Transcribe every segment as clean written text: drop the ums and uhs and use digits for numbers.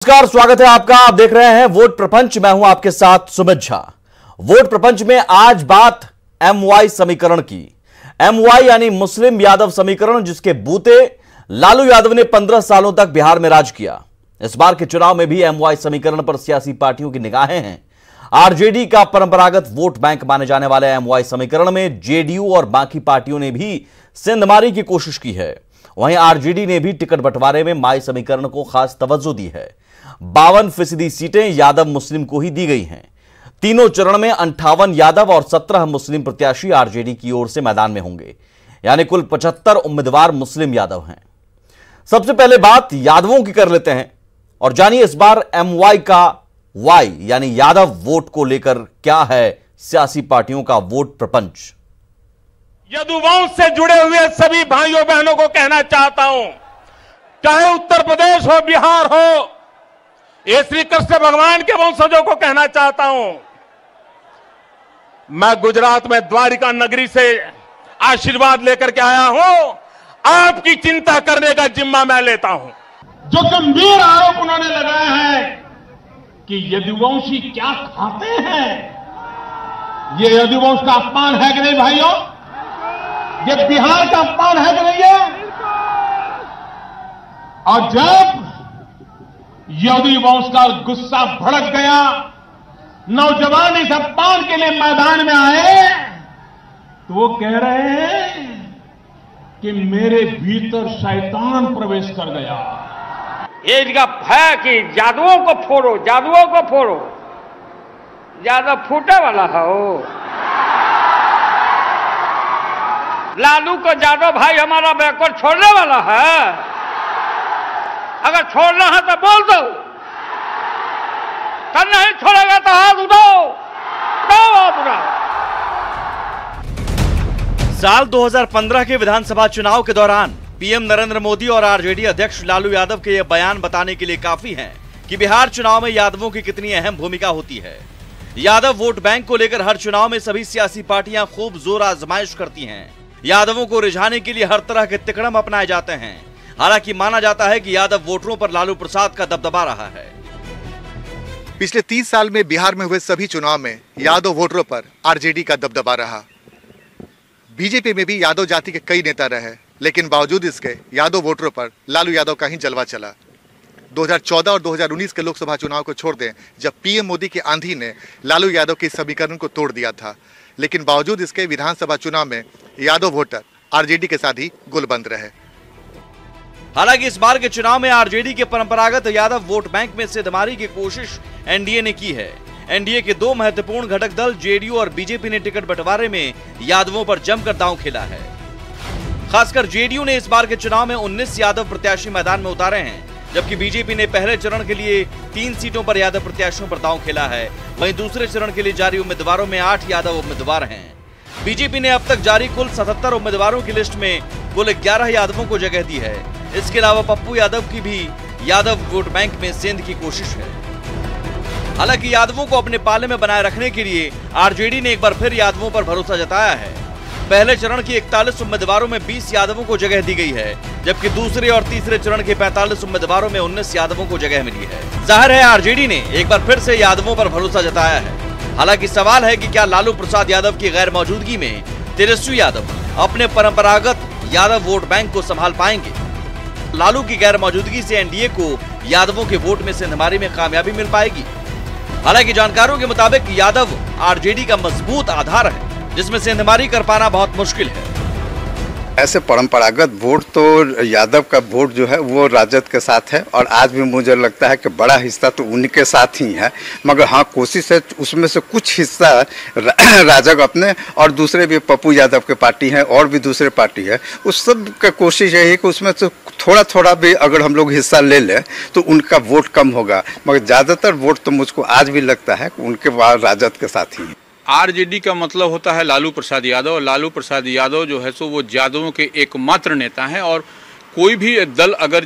नमस्कार, स्वागत है आपका। आप देख रहे हैं वोट प्रपंच। मैं हूं आपके साथ सुमित झा। वोट प्रपंच में आज बात MY समीकरण की। MY यानी मुस्लिम यादव समीकरण, जिसके बूते लालू यादव ने 15 सालों तक बिहार में राज किया। इस बार के चुनाव में भी MY समीकरण पर सियासी पार्टियों की निगाहें हैं। आरजेडी का परंपरागत वोट बैंक माने जाने वाले MY समीकरण में जेडीयू और बाकी पार्टियों ने भी सेंधमारी की कोशिश की है। वहीं आरजेडी ने भी टिकट बंटवारे में माई समीकरण को खास तवज्जो दी है। 52% सीटें यादव मुस्लिम को ही दी गई हैं। तीनों चरण में 58 यादव और 17 मुस्लिम प्रत्याशी आरजेडी की ओर से मैदान में होंगे, यानी कुल 75 उम्मीदवार मुस्लिम यादव हैं। सबसे पहले बात यादवों की कर लेते हैं और जानिए इस बार MY का Y यानी यादव वोट को लेकर क्या है सियासी पार्टियों का वोट प्रपंच। यदुवंश से जुड़े हुए सभी भाइयों बहनों को कहना चाहता हूं, चाहे उत्तर प्रदेश हो, बिहार हो, ये श्री कृष्ण भगवान के वंशजों को कहना चाहता हूं, मैं गुजरात में द्वारिका नगरी से आशीर्वाद लेकर के आया हूं। आपकी चिंता करने का जिम्मा मैं लेता हूं। जो गंभीर आरोप उन्होंने लगाया है कि यदुवंशी क्या खाते हैं, ये यदुवंश का अपमान है कि नहीं भाइयों? ये बिहार का अपमान है कि नहीं है? और जब यदुवंश का गुस्सा भड़क गया, नौजवान इस अपमान के लिए मैदान में आए, तो वो कह रहे हैं कि मेरे भीतर शैतान प्रवेश कर गया। ये इनका भय कि जादुओं को फोड़ो, जादुओं को फोड़ो, जादव फूटे वाला हो। लालू को जादव भाई हमारा बैकवर्ड छोड़ने वाला है। अगर छोड़ना है तो बोल दो, कर नहीं छोड़ेगा तो हाथ उठाओ, साल 2015 के विधानसभा चुनाव के दौरान पीएम नरेंद्र मोदी और आरजेडी अध्यक्ष लालू यादव के ये बयान बताने के लिए काफी हैं कि बिहार चुनाव में यादवों की कितनी अहम भूमिका होती है। यादव वोट बैंक को लेकर हर चुनाव में सभी सियासी पार्टियां खूब जोर आजमाइश करती हैं। यादवों को रिझाने के लिए हर तरह के तिकड़म अपनाए जाते हैं। हालांकि माना जाता है कि यादव वोटरों पर लालू प्रसाद का दबदबा रहा है। पिछले 30 साल में बिहार में हुए सभी चुनाव में यादव वोटरों पर आरजेडी का दबदबा रहा। बीजेपी में भी यादव जाति के कई नेता रहे, लेकिन बावजूद इसके यादव वोटरों पर लालू यादव का ही जलवा चला। 2014 और 2019 के लोकसभा चुनाव को छोड़ दें, जब पीएम मोदी की आंधी ने लालू यादव के समीकरण को तोड़ दिया था, लेकिन बावजूद इसके विधानसभा चुनाव में यादव वोटर आरजेडी के साथ ही गुलबंद रहे। हालांकि इस बार के चुनाव में आरजेडी के परंपरागत यादव वोट बैंक में सेंधमारी की कोशिश एनडीए ने की है। एनडीए के दो महत्वपूर्ण घटक दल जेडीयू और बीजेपी ने टिकट बंटवारे में यादवों पर जमकर दांव खेला है। खासकर जेडीयू ने इस बार के चुनाव में 19 यादव प्रत्याशी मैदान में उतारे हैं, जबकि बीजेपी ने पहले चरण के लिए 3 सीटों पर यादव प्रत्याशियों पर दांव खेला है। वहीं दूसरे चरण के लिए जारी उम्मीदवारों में 8 यादव उम्मीदवार हैं। बीजेपी ने अब तक जारी कुल 77 उम्मीदवारों की लिस्ट में कुल 11 यादवों को जगह दी है। इसके अलावा पप्पू यादव की भी यादव वोट बैंक में सेंध की कोशिश है। हालांकि यादवों को अपने पाले में बनाए रखने के लिए आरजेडी ने एक बार फिर यादवों पर भरोसा जताया है। पहले चरण के 41 उम्मीदवारों में 20 यादवों को जगह दी गई है, जबकि दूसरे और तीसरे चरण के 45 उम्मीदवारों में 19 यादवों को जगह मिली है। जाहिर है आरजेडी ने एक बार फिर से यादवों पर भरोसा जताया है। हालांकि सवाल है कि क्या लालू प्रसाद यादव की गैर मौजूदगी में तेजस्वी यादव अपने परंपरागत यादव वोट बैंक को संभाल पाएंगे। लालू की गैर मौजूदगी से एनडीए को यादवों के वोट में सेंधमारी में कामयाबी मिल पाएगी। हालांकि जानकारों के मुताबिक यादव आरजेडी का मजबूत आधार है, जिसमें सेंधमारी कर पाना बहुत मुश्किल है। ऐसे परंपरागत वोट तो यादव का वोट जो है वो राजद के साथ है, और आज भी मुझे लगता है कि बड़ा हिस्सा तो उनके साथ ही है। मगर हाँ, कोशिश है उसमें से कुछ हिस्सा राजग अपने और दूसरे भी पप्पू यादव के पार्टी है और भी दूसरे पार्टी है, उस सब का कोशिश यही है कि उसमें से थोड़ा थोड़ा भी अगर हम लोग हिस्सा ले लें तो उनका वोट कम होगा। मगर ज़्यादातर वोट तो मुझको आज भी लगता है कि उनके बाद राजद के साथ ही है। आरजेडी का मतलब होता है लालू प्रसाद यादव, और लालू प्रसाद यादव जो है सो वो यादवों के एकमात्र नेता हैं। और कोई भी दल अगर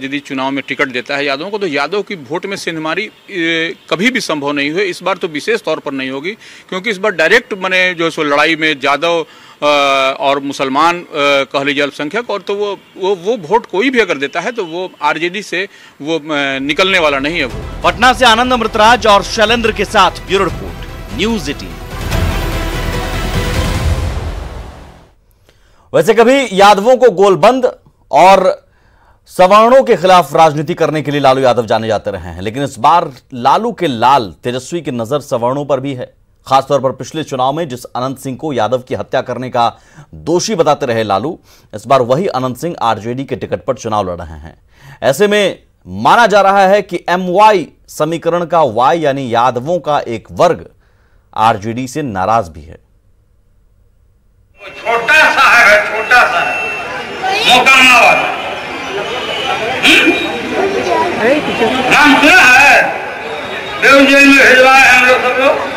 यदि चुनाव में टिकट देता है यादवों को, तो यादव की वोट में सेंधमारी कभी भी संभव नहीं हुई। इस बार तो विशेष तौर पर नहीं होगी, क्योंकि इस बार डायरेक्ट मैंने जो सो लड़ाई में यादव और मुसलमान कह लीजिए अल्पसंख्यक, और तो वो वोट कोई भी अगर देता है तो वो आरजेडी से वो निकलने वाला नहीं है। वो पटना से आनंद अमृतराज और शैलेंद्र के साथ ब्यूरो रिपोर्ट, न्यूज़ 18। वैसे कभी यादवों को गोलबंद और सवर्णों के खिलाफ राजनीति करने के लिए लालू यादव जाने जाते रहे हैं, लेकिन इस बार लालू के लाल तेजस्वी की नजर सवर्णों पर भी है। खासतौर पर पिछले चुनाव में जिस अनंत सिंह को यादव की हत्या करने का दोषी बताते रहे लालू, इस बार वही अनंत सिंह आरजेडी के टिकट पर चुनाव लड़ रहे हैं। ऐसे में माना जा रहा है कि MY समीकरण का Y यानी यादवों का एक वर्ग आरजेडी से नाराज भी है। छोटा सा है, छोटा सा है, मोकामा वाला नाम सुना है, बेऊ जेल में भिजवाए हम लोग सब लोग।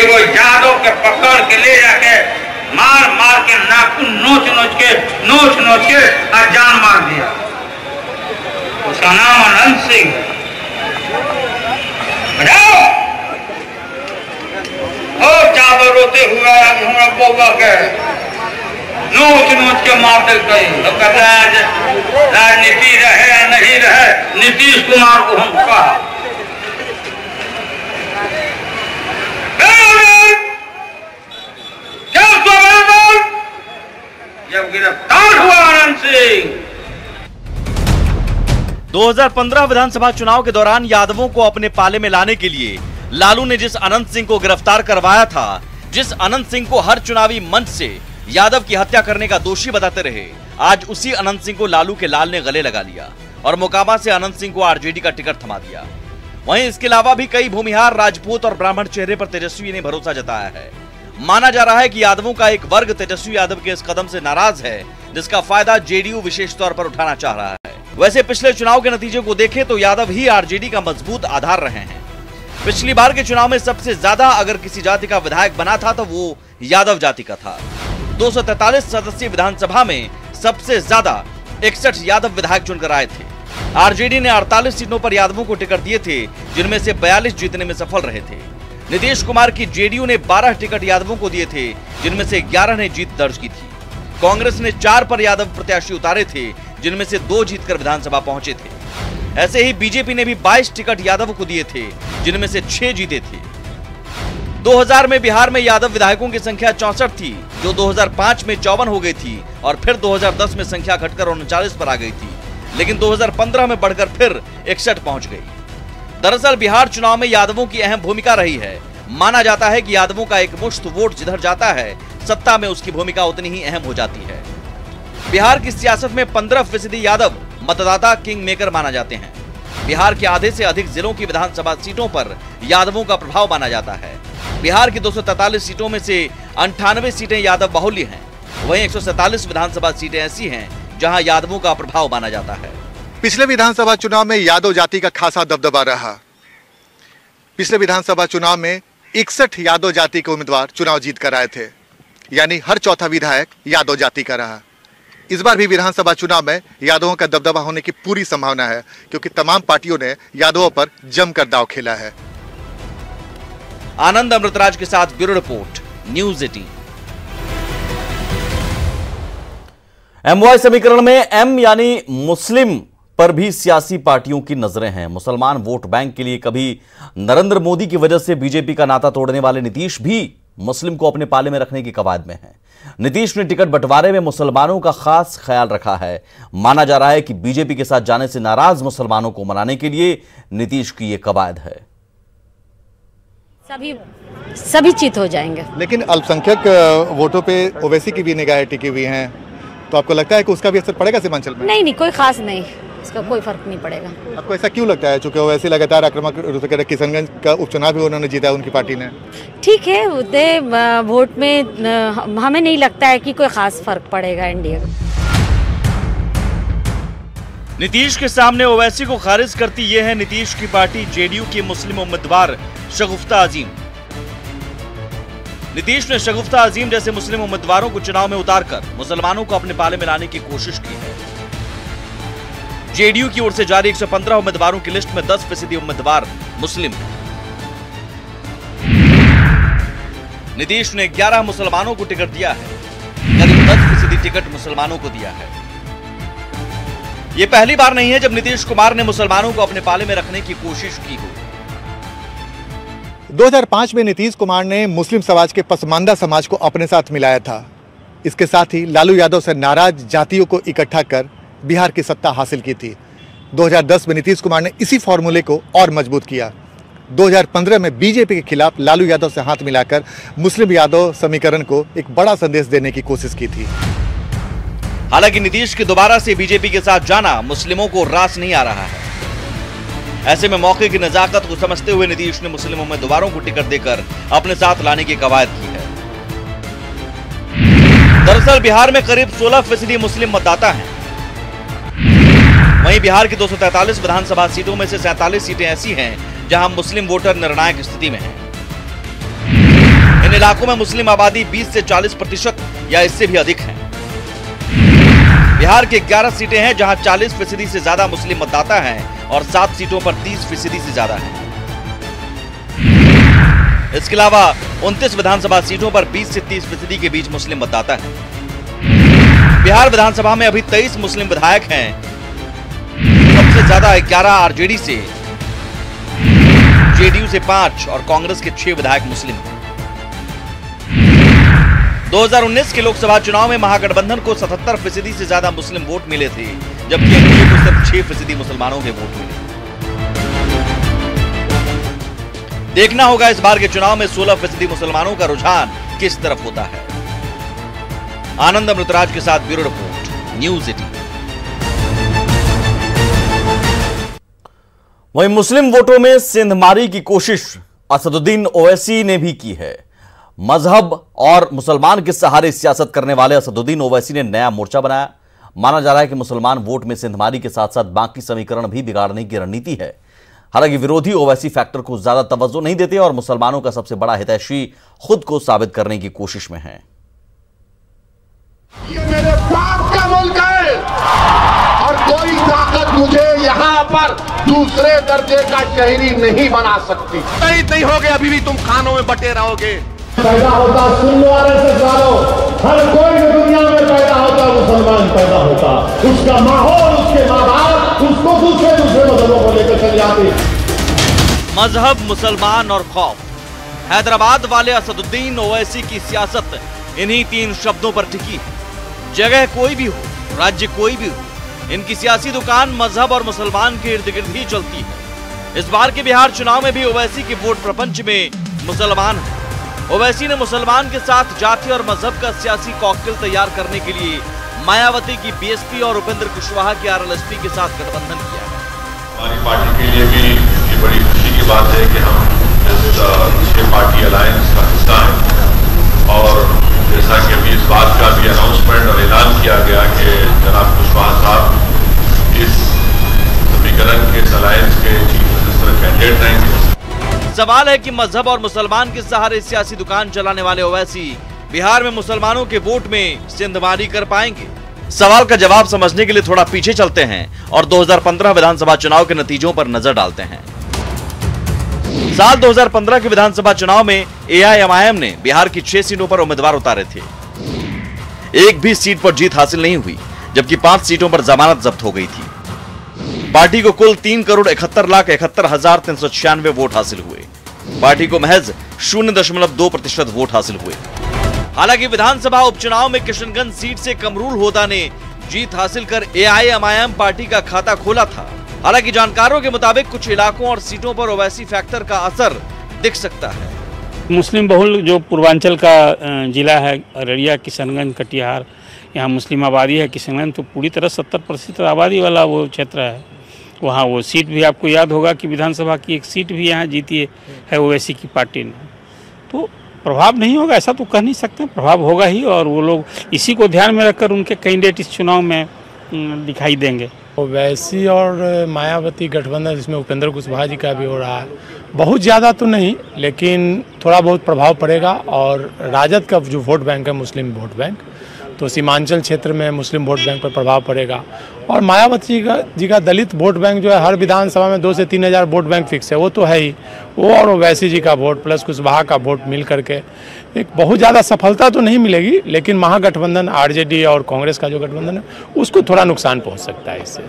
वो यादव के पकड़ के ले जाके मार मार के नाखून नोच नोच के और जान मार दिया। उसका नाम अनंत सिंह। यादव रोते हुए बउआ के नोच के मार देते। तो कहते हैं राजनीति रहे या नहीं रहे, नीतीश कुमार को हम कहा जब गिरफ्तार हुआ अनंत सिंह। 2015 विधानसभा चुनाव के दौरान यादवों को अपने पाले में लाने के लिए लालू ने जिस अनंत सिंह को गिरफ्तार करवाया था, जिस अनंत सिंह को हर चुनावी मंच से यादव की हत्या करने का दोषी बताते रहे, आज उसी अनंत सिंह को लालू के लाल ने गले लगा लिया और मोकामा से अनंत सिंह को आरजेडी का टिकट थमा दिया। वहीं इसके अलावा भी कई भूमिहार राजपूत और ब्राह्मण चेहरे पर तेजस्वी ने भरोसा जताया है। माना जा रहा है कि यादवों का एक वर्ग तेजस्वी यादव के इस कदम से नाराज है, जिसका फायदा जेडीयू विशेष तौर पर उठाना चाह रहा है। वैसे पिछले चुनाव के नतीजे को देखें तो यादव ही आरजेडी का मजबूत आधार रहे हैं। पिछली बार के चुनाव में सबसे ज्यादा अगर किसी जाति का विधायक बना था तो वो यादव जाति का था। 243 सदस्यीय विधानसभा में सबसे ज्यादा 61 यादव विधायक चुनकर आए थे। आरजेडी ने 48 सीटों पर यादवों को टिकट दिए थे, जिनमें से 42 जीतने में सफल रहे थे। नीतीश कुमार की जेडीयू ने 12 टिकट यादवों को दिए थे, जिनमें से 11 ने जीत दर्ज की थी। कांग्रेस ने 4 पर यादव प्रत्याशी उतारे थे, जिनमें से 2 जीतकर विधानसभा पहुंचे थे। ऐसे ही बीजेपी ने भी 22 टिकट यादव को दिए थे, जिनमें से 6 जीते थे। 2000 में बिहार में यादव विधायकों की संख्या 64 थी, जो 2005 में 54 हो गई थी और फिर 2010 में संख्या घटकर 39 पर आ गई थी, लेकिन 2015 में बढ़कर फिर 61 पहुंच गई। दरअसल बिहार चुनाव में यादवों की अहम भूमिका रही है। माना जाता है कि यादवों का एक मुश्त वोट जिधर जाता है, सत्ता में उसकी भूमिका उतनी ही अहम हो जाती है। बिहार की सियासत में 15% यादव मतदाता किंग मेकर माना जाते हैं। बिहार के आधे से अधिक जिलों की विधानसभा सीटों पर यादवों का प्रभाव माना जाता है। बिहार की 243 सीटों में से 98 सीटें यादव बाहुल्य हैं। वहीं 147 विधानसभा सीटें ऐसी हैं जहां यादवों का प्रभाव माना जाता है। पिछले विधानसभा चुनाव में यादव जाति का खासा दबदबा रहा। पिछले विधानसभा चुनाव में 61 यादव जाति के उम्मीदवार चुनाव जीत कर आए थे, यानी हर चौथा विधायक यादव जाति का रहा। इस बार भी विधानसभा चुनाव में यादवों का दबदबा होने की पूरी संभावना है, क्योंकि तमाम पार्टियों ने यादवों पर जमकर दांव खेला है। आनंद अमृतराज के साथ ब्यूरो रिपोर्ट, न्यूज़ 18। MY समीकरण में M यानी मुस्लिम पर भी सियासी पार्टियों की नजरें हैं। मुसलमान वोट बैंक के लिए कभी नरेंद्र मोदी की वजह से बीजेपी का नाता तोड़ने वाले नीतीश भी मुस्लिम को अपने पाले में रखने की कवायद में हैं। नीतीश ने टिकट बंटवारे में मुसलमानों का खास ख्याल रखा है। माना जा रहा है कि बीजेपी के साथ जाने से नाराज मुसलमानों को मनाने के लिए नीतीश की यह कवायद है। सभी चित हो जाएंगे, लेकिन अल्पसंख्यक वोटों पे ओवैसी की भी निगाहें टिकी हुई हैं, तो आपको लगता है कि उसका भी असर पड़ेगा सीमांचल में? नहीं, कोई खास नहीं, इसका कोई फर्क नहीं पड़ेगा। आपको ऐसा क्यों लगता है? चूंकि ओवैसी लगातार आक्रामक रूप से किशनगंज का उपचुनाव भी उन्होंने जीता उनकी पार्टी ने। ठीक है, उतने वोट में हमें नहीं लगता है कि कोई खास फर्क पड़ेगा एनडीए का। नीतीश के सामने ओवैसी को खारिज करती यह है नीतीश की पार्टी जेडीयू की मुस्लिम उम्मीदवार शगुफ्ता अजीम। नीतीश ने शगुफ्ता अजीम जैसे मुस्लिम उम्मीदवारों को चुनाव में उतारकर मुसलमानों को अपने पाले में लाने की कोशिश की है। जेडीयू की ओर से जारी 115 उम्मीदवारों की लिस्ट में 10% उम्मीदवार मुस्लिम हैं। नीतीश ने 11 मुसलमानों को टिकट दिया है, करीब 10% टिकट मुसलमानों को दिया है। यह पहली बार नहीं है जब नीतीश कुमार ने मुसलमानों को अपने पाले में रखने की कोशिश की हो। 2005 में नीतीश कुमार ने मुस्लिम समाज के पसमानदा समाज को अपने साथ मिलाया था। इसके साथ ही लालू यादव से नाराज जातियों को इकट्ठा कर बिहार की सत्ता हासिल की थी। 2010 में नीतीश कुमार ने इसी फॉर्मूले को और मजबूत किया। 2015 में बीजेपी के खिलाफ लालू यादव से हाथ मिलाकर मुस्लिम यादव समीकरण को एक बड़ा संदेश देने की कोशिश की थी। हालांकि नीतीश के दोबारा से बीजेपी के साथ जाना मुस्लिमों को रास नहीं आ रहा है। ऐसे में मौके की नजाकत को समझते हुए नीतीश ने मुस्लिम उम्मीदवारों को टिकट देकर अपने साथ लाने की कवायद की है। दरअसल बिहार में करीब 16% मुस्लिम मतदाता हैं। वहीं बिहार की 243 विधानसभा सीटों में से 47 सीटें ऐसी हैं जहां मुस्लिम वोटर निर्णायक स्थिति में हैं। इन इलाकों में मुस्लिम आबादी 20 से 40% या इससे भी अधिक है। बिहार की 11 सीटें हैं जहां 40% से ज्यादा मुस्लिम मतदाता हैं और 7 सीटों पर 30% से ज्यादा है। इसके अलावा 29 विधानसभा सीटों पर 20 से 30% के बीच मुस्लिम मतदाता है। बिहार विधानसभा में अभी 23 मुस्लिम विधायक हैं। सबसे ज्यादा 11 आरजेडी से, जेडीयू से 5 और कांग्रेस के 6 विधायक मुस्लिम हैं। 2019 के लोकसभा चुनाव में महागठबंधन को 77% से ज्यादा मुस्लिम वोट मिले थे, जबकि एनडीए को सिर्फ 6% मुसलमानों के वोट मिले। देखना होगा इस बार के चुनाव में 16% मुसलमानों का रुझान किस तरफ होता है। आनंद अमृतराज के साथ ब्यूरो रिपोर्ट, न्यूज़ 18। वहीं मुस्लिम वोटों में सेंधमारी की कोशिश असदुद्दीन ओवैसी ने भी की है। मजहब और मुसलमान के सहारे सियासत करने वाले असदुद्दीन ओवैसी ने नया मोर्चा बनाया। माना जा रहा है कि मुसलमान वोट में सेंधमारी के साथ साथ बाकी समीकरण भी बिगाड़ने की रणनीति है। हालांकि विरोधी ओवैसी फैक्टर को ज्यादा तवज्जो नहीं देते और मुसलमानों का सबसे बड़ा हितैषी खुद को साबित करने की कोशिश में है। ये मेरे बाप का मुल्क है और कोई ताकत मुझे यहाँ पर दूसरे दर्जे का शहरी नहीं बना सकती। नहीं हो गए, अभी भी तुम खानों में बटे रहोगे। पैदा होता सुन लो आरएसएस वालों, हर कोई भी दुनिया में पैदा होता मुसलमान पैदा होता, उसका माहौल, उसके माँ बाप उसको दूसरे मजहबों को लेकर चल जाते। मजहब, मुसलमान और खौफ। हैदराबाद वाले असदुद्दीन ओवैसी की सियासत इन्हीं 3 शब्दों पर टिकी है। जगह कोई भी हो, राज्य कोई भी हो, इनकी सियासी दुकान मजहब और मुसलमान के इर्द गिर्द ही चलती है। इस बार के बिहार चुनाव में भी ओवैसी के वोट प्रपंच में मुसलमान है। ओवैसी ने मुसलमान के साथ जाति और मजहब का सियासी कॉकटेल तैयार करने के लिए मायावती की बीएसपी और उपेंद्र कुशवाहा की आरएलएसपी के साथ गठबंधन किया है। हमारी पार्टी के लिए भी ये बड़ी खुशी की बात है कि हम इस 6 पार्टी अलायंस का हिस्सा हैं और जैसा कि अभी इस बात का भी अनाउंसमेंट और ऐलान किया गया कि जनाब कुशवाहा साहब इस समीकरण के इस अलायंस के चीफ मिनिस्टर कैंडिडेट रहेंगे। सवाल है कि मजहब और मुसलमान के सहारे सियासी दुकान चलाने वाले ओवैसी बिहार में मुसलमानों के वोट में सेंधमारी कर पाएंगे। सवाल का जवाब समझने के लिए थोड़ा पीछे चलते हैं और 2015 विधानसभा चुनाव के नतीजों पर नजर डालते हैं। साल 2015 के विधानसभा चुनाव में एआईएमआईएम ने बिहार की 6 सीटों पर उम्मीदवार उतारे थे। एक भी सीट पर जीत हासिल नहीं हुई, जबकि 5 सीटों पर जमानत जब्त हो गई थी। पार्टी को कुल 3,71,61,396 वोट हासिल हुए। पार्टी को महज 0.2% वोट हासिल हुए। हालांकि विधानसभा उपचुनाव में किशनगंज सीट से कमरूल होदा ने जीत हासिल कर एआईएमआईएम पार्टी का खाता खोला था। हालांकि जानकारों के मुताबिक कुछ इलाकों और सीटों पर ओवैसी फैक्टर का असर दिख सकता है। मुस्लिम बहुल जो पूर्वांचल का जिला है, अररिया, किशनगंज, कटिहार, यहाँ मुस्लिम आबादी है। किशनगंज तो पूरी तरह 70% आबादी वाला वो क्षेत्र है। वहाँ वो सीट भी आपको याद होगा कि विधानसभा की एक सीट भी यहाँ जीती है ओवैसी की पार्टी ने। तो प्रभाव नहीं होगा ऐसा तो कह नहीं सकते, प्रभाव होगा ही और वो लोग इसी को ध्यान में रखकर उनके कैंडिडेट इस चुनाव में दिखाई देंगे। ओवैसी और मायावती गठबंधन, जिसमें उपेंद्र कुशवाहा जी का भी हो रहा है, बहुत ज़्यादा तो नहीं लेकिन थोड़ा बहुत प्रभाव पड़ेगा। और राजद का जो वोट बैंक है मुस्लिम वोट बैंक, तो सीमांचल क्षेत्र में मुस्लिम वोट बैंक पर प्रभाव पड़ेगा। और मायावती जी का दलित वोट बैंक जो है हर विधानसभा में 2 से 3 हज़ार वोट बैंक फिक्स है, वो तो है ही। वो और ओवैसी जी का वोट प्लस कुशवाहा का वोट मिल करके एक बहुत ज़्यादा सफलता तो नहीं मिलेगी, लेकिन महागठबंधन आरजेडी और कांग्रेस का जो गठबंधन है उसको थोड़ा नुकसान पहुँच सकता है इससे।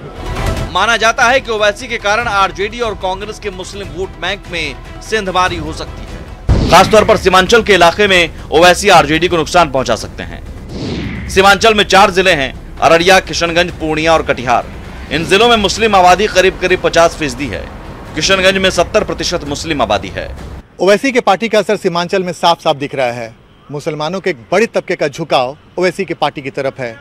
माना जाता है कि ओवैसी के कारण आरजेडी और कांग्रेस के मुस्लिम वोट बैंक में सेंधमारी हो सकती है। खासतौर पर सीमांचल के इलाके में ओवैसी आरजेडी को नुकसान पहुंचा सकते हैं। सीमांचल में 4 जिले हैं, अररिया, किशनगंज, पूर्णिया और कटिहार। इन जिलों में मुस्लिम आबादी करीब 50% है। किशनगंज में 70% मुस्लिम आबादी है। ओवैसी के पार्टी का असर सीमांचल में साफ साफ दिख रहा है। मुसलमानों के एक बड़े तबके का झुकाव ओवैसी के पार्टी की तरफ है,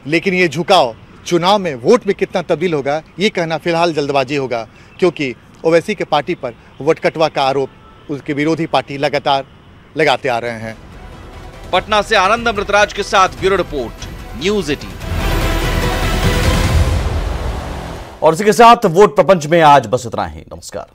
लेकिन ये झुकाव चुनाव में वोट में कितना तब्दील होगा ये कहना फिलहाल जल्दबाजी होगा, क्योंकि ओवैसी के पार्टी पर वोट कटवा का आरोप उसके विरोधी पार्टी लगातार लगाते आ रहे हैं। पटना से आनंद अमृतराज के साथ ब्यूरो रिपोर्ट, न्यूज़ 18। और इसी के साथ वोट प्रपंच में आज बस इतना ही। नमस्कार।